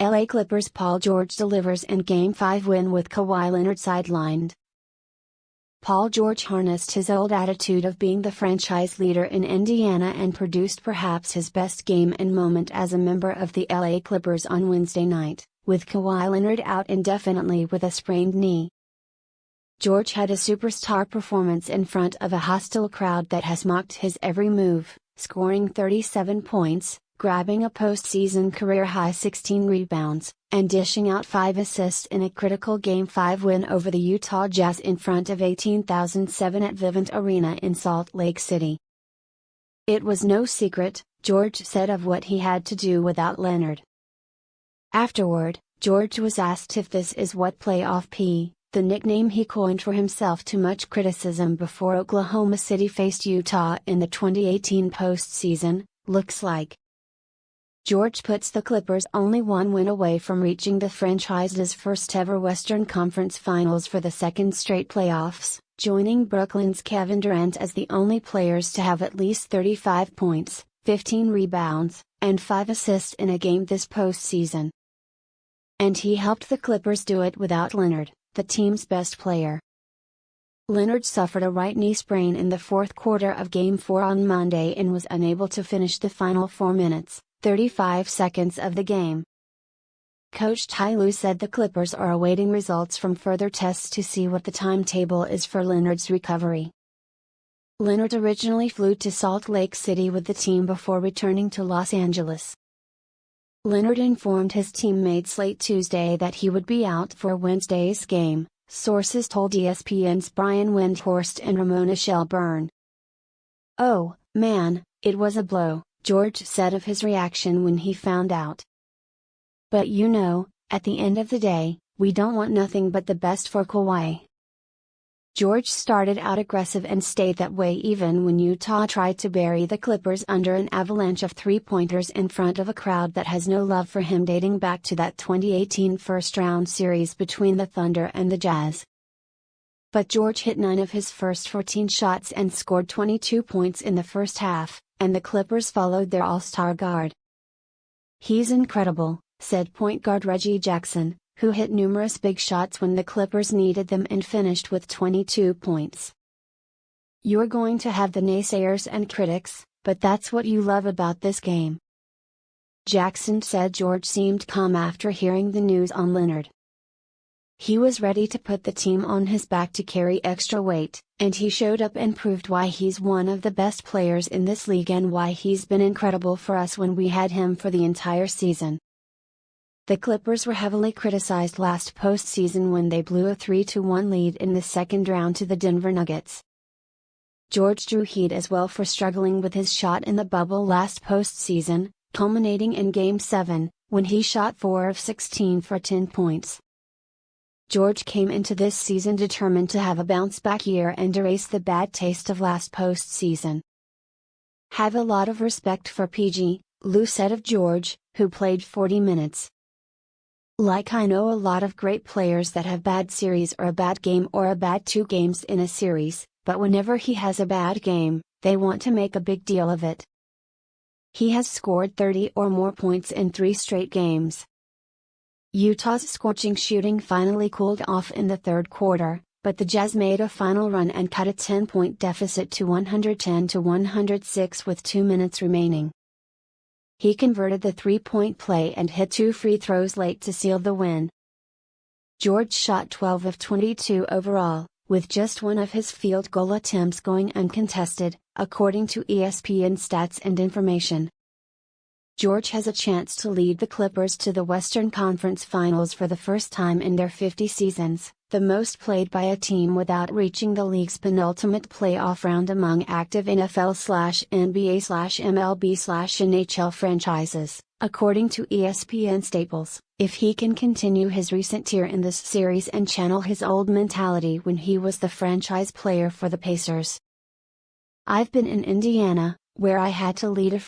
LA Clippers Paul George delivers in Game 5 win with Kawhi Leonard sidelined. Paul George harnessed his old attitude of being the franchise leader in Indiana and produced perhaps his best game and moment as a member of the LA Clippers on Wednesday night, with Kawhi Leonard out indefinitely with a sprained knee. George had a superstar performance in front of a hostile crowd that has mocked his every move, scoring 37 points, grabbing a postseason career-high 16 rebounds, and dishing out 5 assists in a critical Game 5 win over the Utah Jazz in front of 18,007 at Vivint Arena in Salt Lake City. It was no secret, George said, of what he had to do without Leonard. Afterward, George was asked if this is what Playoff P, the nickname he coined for himself to much criticism before Oklahoma City faced Utah in the 2018 postseason, looks like. George puts the Clippers only one win away from reaching the franchise's first-ever Western Conference Finals for the second straight playoffs, joining Brooklyn's Kevin Durant as the only players to have at least 35 points, 15 rebounds, and 5 assists in a game this postseason. And he helped the Clippers do it without Leonard, the team's best player. Leonard suffered a right knee sprain in the fourth quarter of Game 4 on Monday and was unable to finish the final 4 minutes. 35 seconds of the game. Coach Ty Lue said the Clippers are awaiting results from further tests to see what the timetable is for Leonard's recovery. Leonard originally flew to Salt Lake City with the team before returning to Los Angeles. Leonard informed his teammates late Tuesday that he would be out for Wednesday's game, sources told ESPN's Brian Windhorst and Ramona Shelburne. "Oh, man, it was a blow," George said of his reaction when he found out. "But you know, at the end of the day, we don't want nothing but the best for Kawhi." George started out aggressive and stayed that way even when Utah tried to bury the Clippers under an avalanche of three-pointers in front of a crowd that has no love for him dating back to that 2018 first-round series between the Thunder and the Jazz. But George hit 9 of his first 14 shots and scored 22 points in the first half, and the Clippers followed their all-star guard. "He's incredible," said point guard Reggie Jackson, who hit numerous big shots when the Clippers needed them and finished with 22 points. "You're going to have the naysayers and critics, but that's what you love about this game." Jackson said George seemed calm after hearing the news on Leonard. "He was ready to put the team on his back to carry extra weight, and he showed up and proved why he's one of the best players in this league and why he's been incredible for us when we had him for the entire season." The Clippers were heavily criticized last postseason when they blew a 3-1 lead in the second round to the Denver Nuggets. George drew heat as well for struggling with his shot in the bubble last postseason, culminating in Game 7, when he shot 4 of 16 for 10 points. George came into this season determined to have a bounce-back year and erase the bad taste of last postseason. "Have a lot of respect for PG," Lue said of George, who played 40 minutes. "Like I know a lot of great players that have bad series or a bad game or a bad 2 games in a series, but whenever he has a bad game, they want to make a big deal of it. He has scored 30 or more points in 3 straight games." Utah's scorching shooting finally cooled off in the third quarter, but the Jazz made a final run and cut a 10-point deficit to 110-106 with 2 minutes remaining. He converted the 3-point play and hit 2 free throws late to seal the win. George shot 12 of 22 overall, with just 1 of his field goal attempts going uncontested, according to ESPN Stats and Information. George has a chance to lead the Clippers to the Western Conference Finals for the first time in their 50 seasons, the most played by a team without reaching the league's penultimate playoff round among active NFL/NBA/MLB/NHL franchises, according to ESPN Staples. If he can continue his recent tier in this series and channel his old mentality when he was the franchise player for the Pacers. "I've been in Indiana, where I had to lead a